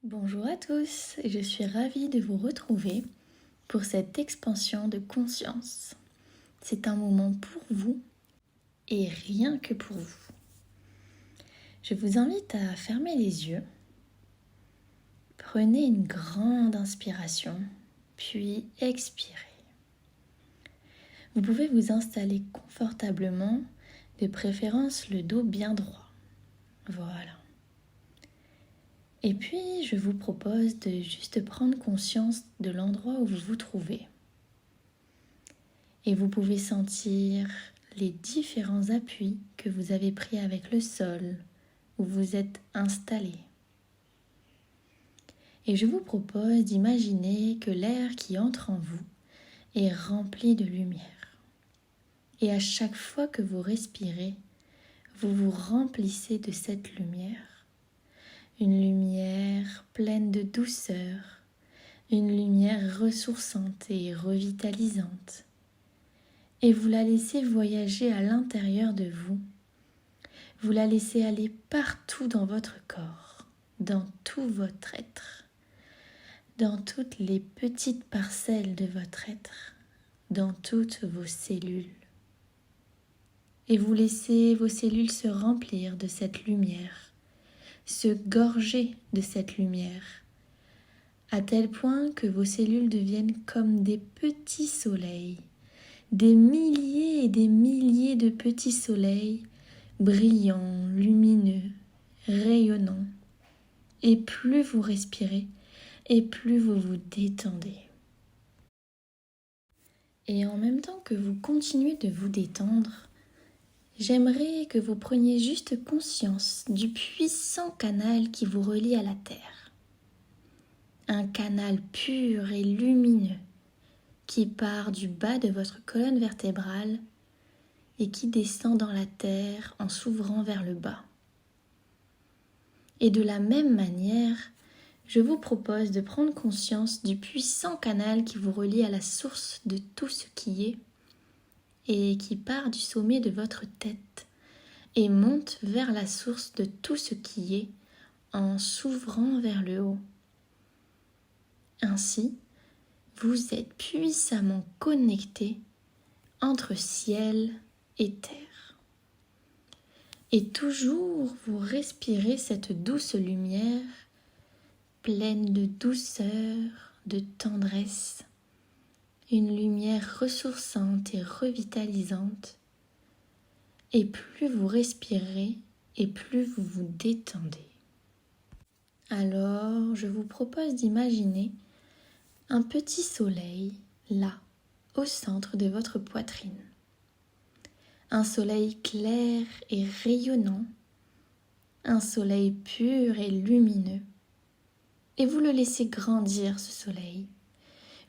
Bonjour à tous, je suis ravie de vous retrouver pour cette expansion de conscience. C'est un moment pour vous et rien que pour vous. Je vous invite à fermer les yeux. Prenez une grande inspiration, puis expirez. Vous pouvez vous installer confortablement, de préférence le dos bien droit. Voilà. Et puis, je vous propose de juste prendre conscience de l'endroit où vous vous trouvez. Et vous pouvez sentir les différents appuis que vous avez pris avec le sol, où vous êtes installé. Et je vous propose d'imaginer que l'air qui entre en vous est rempli de lumière. Et à chaque fois que vous respirez, vous vous remplissez de cette lumière. Une lumière pleine de douceur, une lumière ressourçante et revitalisante. Et vous la laissez voyager à l'intérieur de vous. Vous la laissez aller partout dans votre corps, dans tout votre être, dans toutes les petites parcelles de votre être, dans toutes vos cellules. Et vous laissez vos cellules se remplir de cette lumière, se gorger de cette lumière, à tel point que vos cellules deviennent comme des petits soleils, des milliers et des milliers de petits soleils brillants, lumineux, rayonnants. Et plus vous respirez, et plus vous vous détendez. Et en même temps que vous continuez de vous détendre, j'aimerais que vous preniez juste conscience du puissant canal qui vous relie à la Terre. Un canal pur et lumineux qui part du bas de votre colonne vertébrale et qui descend dans la terre en s'ouvrant vers le bas. Et de la même manière, je vous propose de prendre conscience du puissant canal qui vous relie à la source de tout ce qui est et qui part du sommet de votre tête et monte vers la source de tout ce qui est en s'ouvrant vers le haut. Ainsi, vous êtes puissamment connecté entre ciel et terre. Et toujours vous respirez cette douce lumière pleine de douceur, de tendresse, une lumière ressourçante et revitalisante. Et plus vous respirez, et plus vous vous détendez. Alors, je vous propose d'imaginer un petit soleil là, au centre de votre poitrine. Un soleil clair et rayonnant, un soleil pur et lumineux. Et vous le laissez grandir, ce soleil.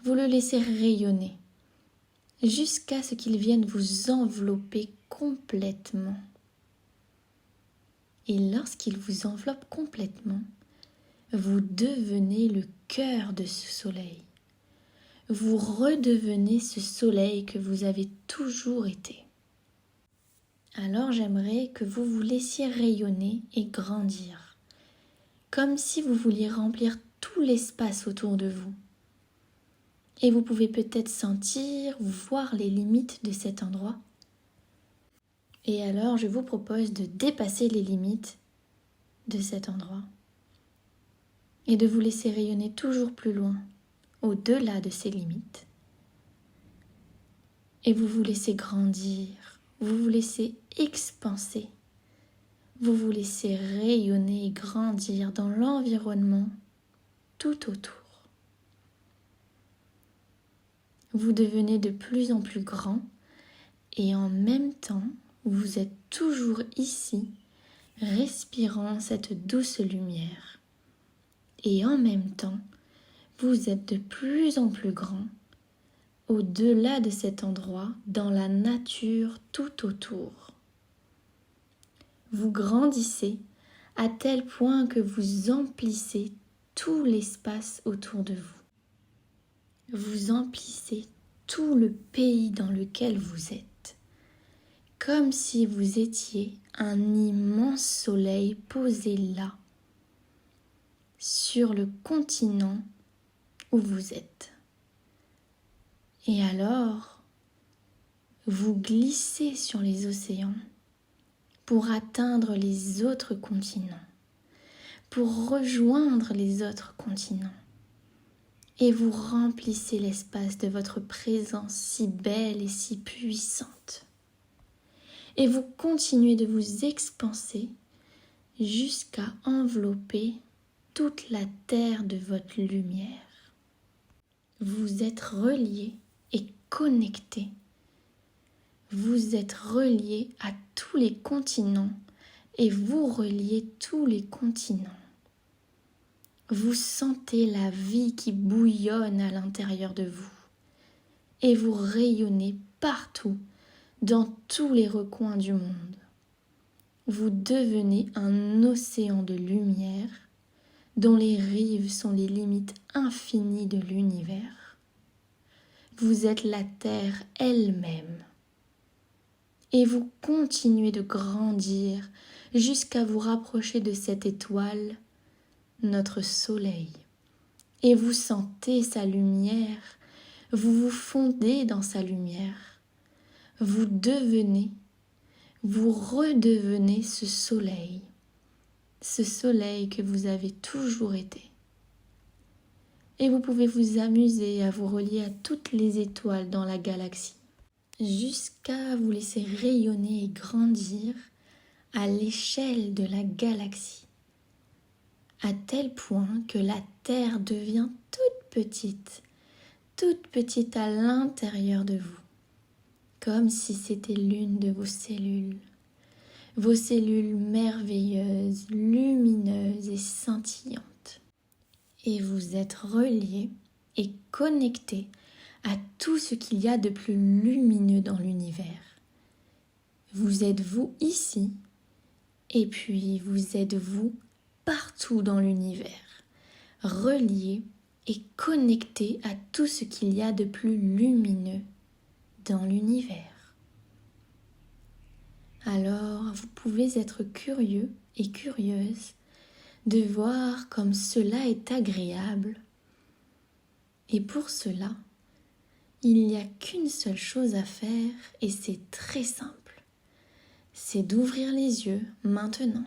Vous le laissez rayonner, jusqu'à ce qu'il vienne vous envelopper complètement. Et lorsqu'il vous enveloppe complètement, vous devenez le cœur de ce soleil. Vous redevenez ce soleil que vous avez toujours été. Alors j'aimerais que vous vous laissiez rayonner et grandir, comme si vous vouliez remplir tout l'espace autour de vous. Et vous pouvez peut-être sentir ou voir les limites de cet endroit. Et alors je vous propose de dépasser les limites de cet endroit et de vous laisser rayonner toujours plus loin, au-delà de ces limites. Et vous vous laissez grandir, vous vous laissez expanser, vous vous laissez rayonner et grandir dans l'environnement tout autour. Vous devenez de plus en plus grand et en même temps, vous êtes toujours ici, respirant cette douce lumière. Et en même temps, vous êtes de plus en plus grand, au-delà de cet endroit, dans la nature tout autour. Vous grandissez à tel point que vous emplissez tout l'espace autour de vous. Vous emplissez tout le pays dans lequel vous êtes, comme si vous étiez un immense soleil posé là, sur le continent où vous êtes. Et alors, vous glissez sur les océans pour atteindre les autres continents, pour rejoindre les autres continents. Et vous remplissez l'espace de votre présence si belle et si puissante. Et vous continuez de vous expanser jusqu'à envelopper toute la terre de votre lumière. Vous êtes reliés et connectés. Vous êtes reliés à tous les continents et vous reliez tous les continents. Vous sentez la vie qui bouillonne à l'intérieur de vous et vous rayonnez partout, dans tous les recoins du monde. Vous devenez un océan de lumière dont les rives sont les limites infinies de l'univers. Vous êtes la Terre elle-même. Et vous continuez de grandir jusqu'à vous rapprocher de cette étoile, notre soleil. Et vous sentez sa lumière, vous vous fondez dans sa lumière. Vous redevenez ce soleil que vous avez toujours été. Et vous pouvez vous amuser à vous relier à toutes les étoiles dans la galaxie, jusqu'à vous laisser rayonner et grandir à l'échelle de la galaxie, à tel point que la Terre devient toute petite à l'intérieur de vous, comme si c'était l'une de vos cellules merveilleuses, lumineuses et scintillantes. Et vous êtes reliés et connectés à tout ce qu'il y a de plus lumineux dans l'univers. Vous êtes vous ici, et puis vous êtes vous partout dans l'univers, reliés et connectés à tout ce qu'il y a de plus lumineux dans l'univers. Alors, vous pouvez être curieux et curieuse de voir comme cela est agréable. Et pour cela, il n'y a qu'une seule chose à faire et c'est très simple. C'est d'ouvrir les yeux maintenant.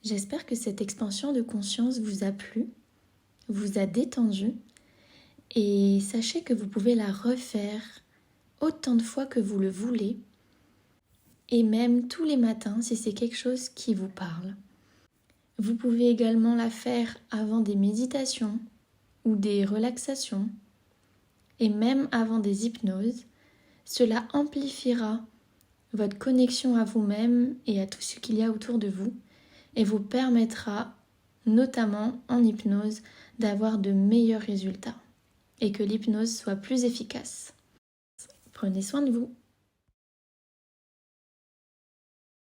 J'espère que cette expansion de conscience vous a plu, vous a détendu et sachez que vous pouvez la refaire autant de fois que vous le voulez et même tous les matins si c'est quelque chose qui vous parle. Vous pouvez également la faire avant des méditations ou des relaxations et même avant des hypnoses. Cela amplifiera votre connexion à vous-même et à tout ce qu'il y a autour de vous et vous permettra, notamment en hypnose, d'avoir de meilleurs résultats et que l'hypnose soit plus efficace. Prenez soin de vous.